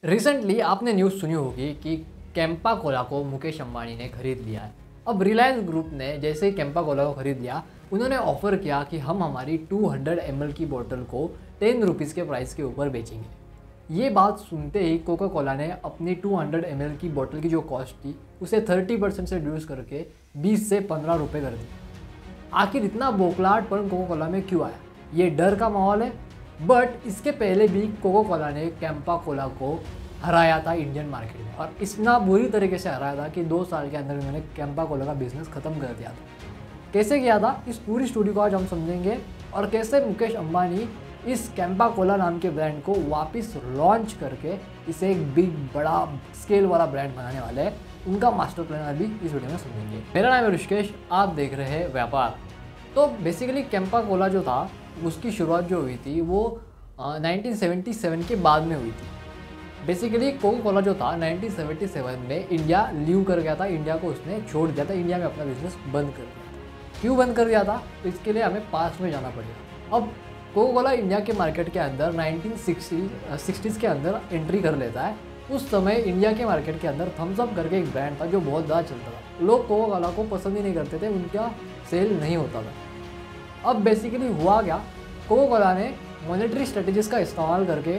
Recently आपने news सुनी होगी कि कैंपा कोला को मुकेश अंबानी ने खरीद लिया है। अब रिलायंस ग्रुप ने जैसे ही कैंपा कोला को खरीद लिया, उन्होंने ऑफर किया कि हम हमारी 200 ml की बोतल को 10 रुपीज़ के प्राइस के ऊपर बेचेंगे। ये बात सुनते ही कोका कोला ने अपनी 200 ml की बोतल की जो कॉस्ट थी उसे 30% से रिड्यूस करके 20 से 15 रुपये कर दी। आखिर इतना बोखलाहटपन कोका कोला में क्यों आया? ये डर का माहौल है। बट इसके पहले भी कोका कोला ने कैंपा कोला को हराया था इंडियन मार्केट में, और इतना बुरी तरीके से हराया था कि 2 साल के अंदर उन्होंने कैंपा कोला का बिजनेस ख़त्म कर दिया था। कैसे किया था, इस पूरी स्टोरी को आज हम समझेंगे, और कैसे मुकेश अंबानी इस कैंपा कोला नाम के ब्रांड को वापस लॉन्च करके इसे एक बिग बड़ा स्केल वाला ब्रांड बनाने वाले हैं। उनका मास्टर प्लान अभी इस वीडियो में समझेंगे। मेरा नाम है ऋषिकेश, आप देख रहे हैं व्यापार। तो बेसिकली कैंपा कोला जो था उसकी शुरुआत जो हुई थी वो 1977 के बाद में हुई थी। बेसिकली कोका कोला जो था 1977 में इंडिया लीव कर गया था, इंडिया को उसने छोड़ दिया था, इंडिया में अपना बिजनेस बंद कर दिया था। क्यों बंद कर दिया था, तो इसके लिए हमें पास्ट में जाना पड़ेगा। अब कोका कोला इंडिया के मार्केट के अंदर 1960s के अंदर एंट्री कर लेता है। उस समय इंडिया के मार्केट के अंदर थम्स अप करके एक ब्रांड था जो बहुत ज़्यादा चलता था। लोग कोका कोला को पसंद ही नहीं करते थे, उनका सेल नहीं होता था। अब बेसिकली हुआ क्या, कोका कोला ने मॉनेटरी स्ट्रेटजीज का इस्तेमाल करके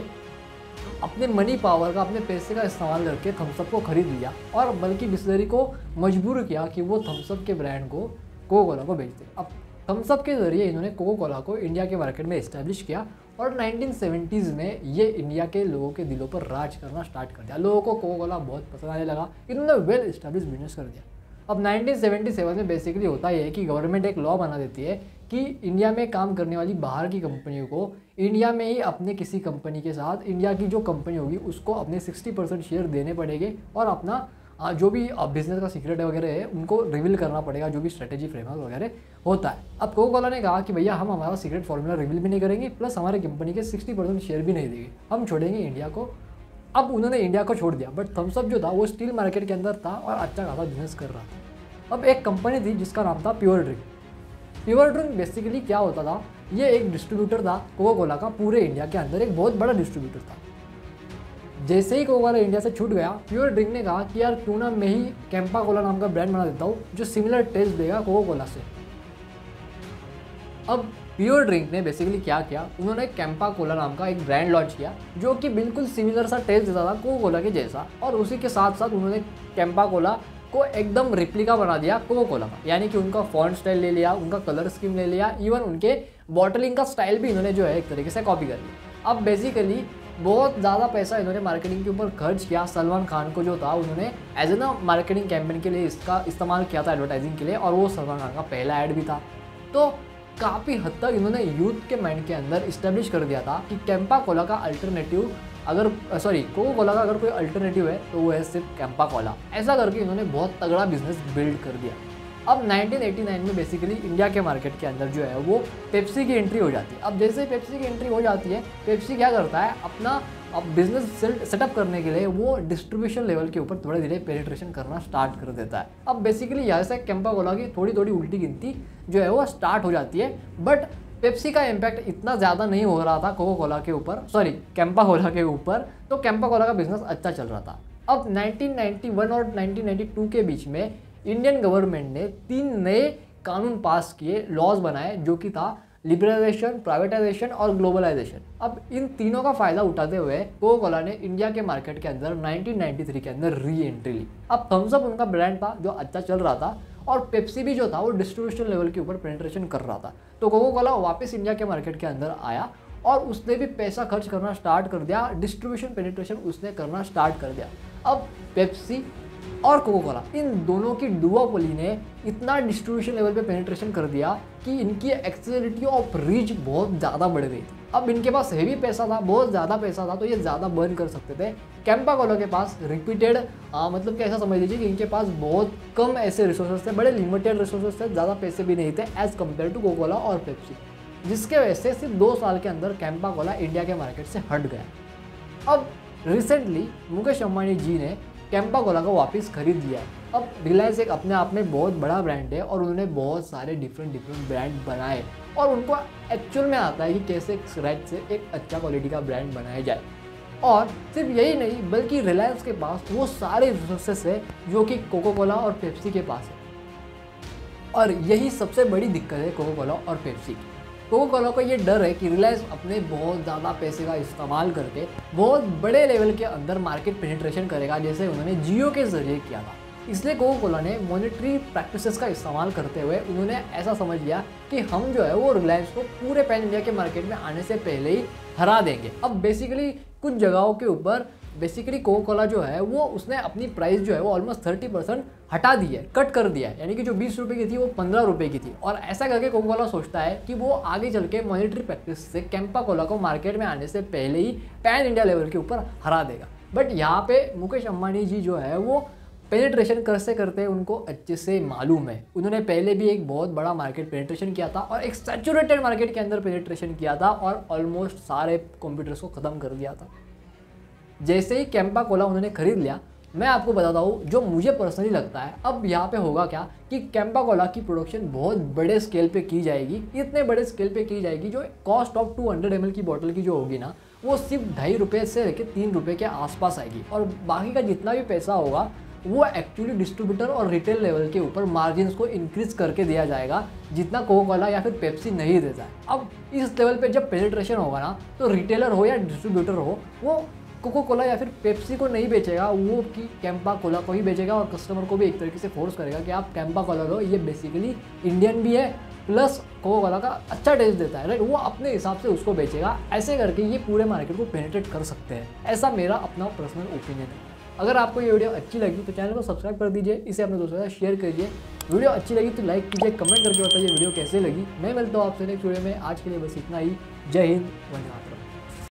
अपने मनी पावर का, अपने पैसे का इस्तेमाल करके थम्सअप को खरीद लिया, और बल्कि बिस्लरी को मजबूर किया कि वो थम्सअप के ब्रांड को कोका कोला को बेच दे। अब थम्सअप के ज़रिए इन्होंने कोका कोला को इंडिया के मार्केट में इस्टेब्लिश किया, और 1970s में ये इंडिया के लोगों के दिलों पर राज करना स्टार्ट कर दिया। लोगों को कोका कोला बहुत पसंद आने लगा, इन्होंने वेल इस्टेब्लिश बिजनेस कर दिया। अब 1977 में बेसिकली होता यह है कि गवर्नमेंट एक लॉ बना देती है कि इंडिया में काम करने वाली बाहर की कंपनियों को इंडिया में ही अपने किसी कंपनी के साथ, इंडिया की जो कंपनी होगी उसको अपने 60% शेयर देने पड़ेंगे, और अपना जो भी बिजनेस का सीक्रेट वगैरह है उनको रिवील करना पड़ेगा, जो भी स्ट्रेटेजी फ्रेमवर्क वगैरह होता है। अब कोका कोला ने कहा कि भैया हम हमारा सीक्रेट फॉर्मूला रिवील भी नहीं करेंगे, प्लस हमारे कंपनी के 60% शेयर भी नहीं देंगे, हम छोड़ेंगे इंडिया को। अब उन्होंने इंडिया को छोड़ दिया, बट थम्सअप जो था वो स्टील मार्केट के अंदर था और अच्छा खासा बिजनेस कर रहा था। अब एक कंपनी थी जिसका नाम था pure drink. Pure drink basically क्या होता था, ये एक डिस्ट्रीब्यूटर था कोका कोला का, पूरे इंडिया के अंदर एक बहुत बड़ा डिस्ट्रीब्यूटर था। जैसे ही कोका कोला इंडिया से छूट गया, प्योर ड्रिंक ने कहा कि यार क्यों ना मैं ही कैंपा कोला नाम का ब्रांड बना देता हूँ जो सिमिलर टेस्ट देगा कोका कोला से। अब प्योर ड्रिंक ने बेसिकली क्या किया, उन्होंने कैंपा कोला नाम का एक ब्रांड लॉन्च किया जो कि बिल्कुल सिमिलर सा टेस्ट देता था कोका कोला के जैसा, और उसी के साथ साथ उन्होंने कैंपा कोला को एकदम रिप्लिका बना दिया कोका कोला का। यानी कि उनका फॉन्ट स्टाइल ले लिया, उनका कलर स्कीम ले लिया, इवन उनके बॉटलिंग का स्टाइल भी इन्होंने जो है एक तरीके से कॉपी कर लिया। अब बेसिकली बहुत ज़्यादा पैसा इन्होंने मार्केटिंग के ऊपर खर्च किया। सलमान खान को जो था उन्होंने एज एन मार्केटिंग कैंपेन के लिए इसका इस्तेमाल किया था, एडवर्टाइजिंग के लिए, और वो सलमान खान का पहला ऐड भी था। तो काफ़ी हद तक इन्होंने यूथ के माइंड के अंदर इस्टेब्लिश कर दिया था कि कैंपा कोला का अल्टरनेटिव कोका कोला का अगर कोई अल्टरनेटिव है तो वो है सिर्फ कैंपा कोला। ऐसा करके इन्होंने बहुत तगड़ा बिजनेस बिल्ड कर दिया। अब 1989 में बेसिकली इंडिया के मार्केट के अंदर जो है वो पेप्सी की एंट्री हो जाती है। अब जैसे पेप्सी की एंट्री हो जाती है, पेप्सी क्या करता है, अपना बिजनेस सेटअप करने के लिए वो डिस्ट्रीब्यूशन लेवल के ऊपर थोड़े धीरे पेनिट्रेशन करना स्टार्ट कर देता है। अब बेसिकली यहाँ से कैंपा कोला की थोड़ी थोड़ी उल्टी गिनती जो है वो स्टार्ट हो जाती है, बट पेप्सी का इम्पैक्ट इतना ज़्यादा नहीं हो रहा था कोका कोला के ऊपर, कैंपा कोला के ऊपर। तो कैंपा कोला का बिजनेस अच्छा चल रहा था। अब 1991 और 1992 के बीच में इंडियन गवर्नमेंट ने 3 नए कानून पास किए, लॉज बनाए, जो कि था लिबरलाइजेशन, प्राइवेटाइजेशन और ग्लोबलाइजेशन। अब इन तीनों का फायदा उठाते हुए कोका कोला ने इंडिया के मार्केट के अंदर 1993 के अंदर री एंट्री ली। अब थम्सअप उनका ब्रांड था जो अच्छा चल रहा था, और पेप्सी भी जो था वो डिस्ट्रीब्यूशन लेवल के ऊपर पेनिट्रेशन कर रहा था। तो कोका कोला वापस इंडिया के मार्केट के अंदर आया, और उसने भी पैसा खर्च करना स्टार्ट कर दिया, डिस्ट्रीब्यूशन पेनिट्रेशन उसने करना स्टार्ट कर दिया। अब पेप्सी और कोका कोला इन दोनों की डुओपोली ने इतना डिस्ट्रीब्यूशन लेवल पे पेनिट्रेशन कर दिया कि इनकी एक्सेसिबिलिटी ऑफ रीच बहुत ज़्यादा बढ़ गई थी। अब इनके पास हेवी पैसा था, बहुत ज़्यादा पैसा था, तो ये ज़्यादा बर्न कर सकते थे। कैंपा कोला के पास रिपीटेड मतलब कि ऐसा समझ लीजिए कि इनके पास बहुत कम ऐसे रिसोर्सेज थे, बड़े लिमिटेड रिसोर्सेज थे, ज़्यादा पैसे भी नहीं थे as compare to Coca Cola और पेप्सी, जिसके वजह से सिर्फ 2 साल के अंदर कैंपा कोला इंडिया के मार्केट से हट गया। अब रिसेंटली मुकेश अंबानी जी ने कैंपा कोला को वापस खरीद लिया है। अब रिलायंस एक अपने आप में बहुत बड़ा ब्रांड है, और उन्होंने बहुत सारे डिफरेंट ब्रांड बनाए, और उनको एक्चुअल में आता है कि कैसे स्क्रैच से एक अच्छा क्वालिटी का ब्रांड बनाया जाए। और सिर्फ यही नहीं बल्कि रिलायंस के पास वो सारे रिसोर्सेस है जो कि कोको कोला और पेप्सी के पास है। और यही सबसे बड़ी दिक्कत है कोको कोला और पेप्सी की। कोको कोला को ये डर है कि रिलायंस अपने बहुत ज़्यादा पैसे का इस्तेमाल करके बहुत बड़े लेवल के अंदर मार्केट पेनिट्रेशन करेगा, जैसे उन्होंने जियो के जरिए किया था। इसलिए कोको कोला ने मॉनेटरी प्रैक्टिसेस का इस्तेमाल करते हुए उन्होंने ऐसा समझ लिया कि हम जो है वो रिलायंस को पूरे पैन इंडिया के मार्केट में आने से पहले ही हरा देंगे। अब बेसिकली कुछ जगहों के ऊपर बेसिकली कोको कोला जो है वो उसने अपनी प्राइस जो है वो ऑलमोस्ट 30% हटा दी है, कट कर दिया है, यानी कि जो 20 रुपये की थी वो 15 रुपये की थी। और ऐसा करके कोको कोला सोचता है कि वो आगे चल के मॉनेटरी प्रैक्टिस से कैंपा कोला को मार्केट में आने से पहले ही पैन इंडिया लेवल के ऊपर हरा देगा। बट यहाँ पे मुकेश अंबानी जी जो है वो पेनिट्रेशन करते करते उनको अच्छे से मालूम है। उन्होंने पहले भी एक बहुत बड़ा मार्केट पेनिट्रेशन किया था और एक सैचुरेटेड मार्केट के अंदर पेनिट्रेशन किया था और ऑलमोस्ट सारे कॉम्पिटिटर्स को ख़त्म कर दिया था। जैसे ही कैंपा कोला उन्होंने खरीद लिया, मैं आपको बताता हूँ जो मुझे पर्सनली लगता है अब यहाँ पे होगा क्या कि कैंपा कोला की प्रोडक्शन बहुत बड़े स्केल पे की जाएगी। इतने बड़े स्केल पे की जाएगी जो कॉस्ट ऑफ 200 ml की बोतल की जो होगी ना वो सिर्फ 2.5 रुपये से लेकर 3 रुपये के आसपास आएगी। और बाकी का जितना भी पैसा होगा वो एक्चुअली डिस्ट्रीब्यूटर और रिटेल लेवल के ऊपर मार्जिन्स को इंक्रीज करके दिया जाएगा, जितना कोको कोला या फिर पेप्सी नहीं देता है। अब इस लेवल पे जब पेनिट्रेशन होगा ना तो रिटेलर हो या डिस्ट्रीब्यूटर हो वो कोको कोला या फिर पेप्सी को नहीं बेचेगा, वो कि कैंपा कोला को ही बेचेगा और कस्टमर को भी एक तरीके से फोर्स करेगा कि आप कैंपा कोला लो, ये बेसिकली इंडियन भी है प्लस कोको कोला का अच्छा टेस्ट देता है, राइट। वो अपने हिसाब से उसको बेचेगा। ऐसे करके ये पूरे मार्केट को पेनिट्रेट कर सकते हैं, ऐसा मेरा अपना पर्सनल ओपिनियन है। अगर आपको ये वीडियो अच्छी लगी तो चैनल को सब्सक्राइब कर दीजिए, इसे अपने दोस्तों के साथ शेयर कीजिए। वीडियो अच्छी लगी तो लाइक कीजिए, कमेंट करके बताइए वीडियो कैसे लगी। मैं मिलता हूँ आपसे नेक्स्ट वीडियो में। आज के लिए बस इतना ही। जय हिंद, वंदे मातरम।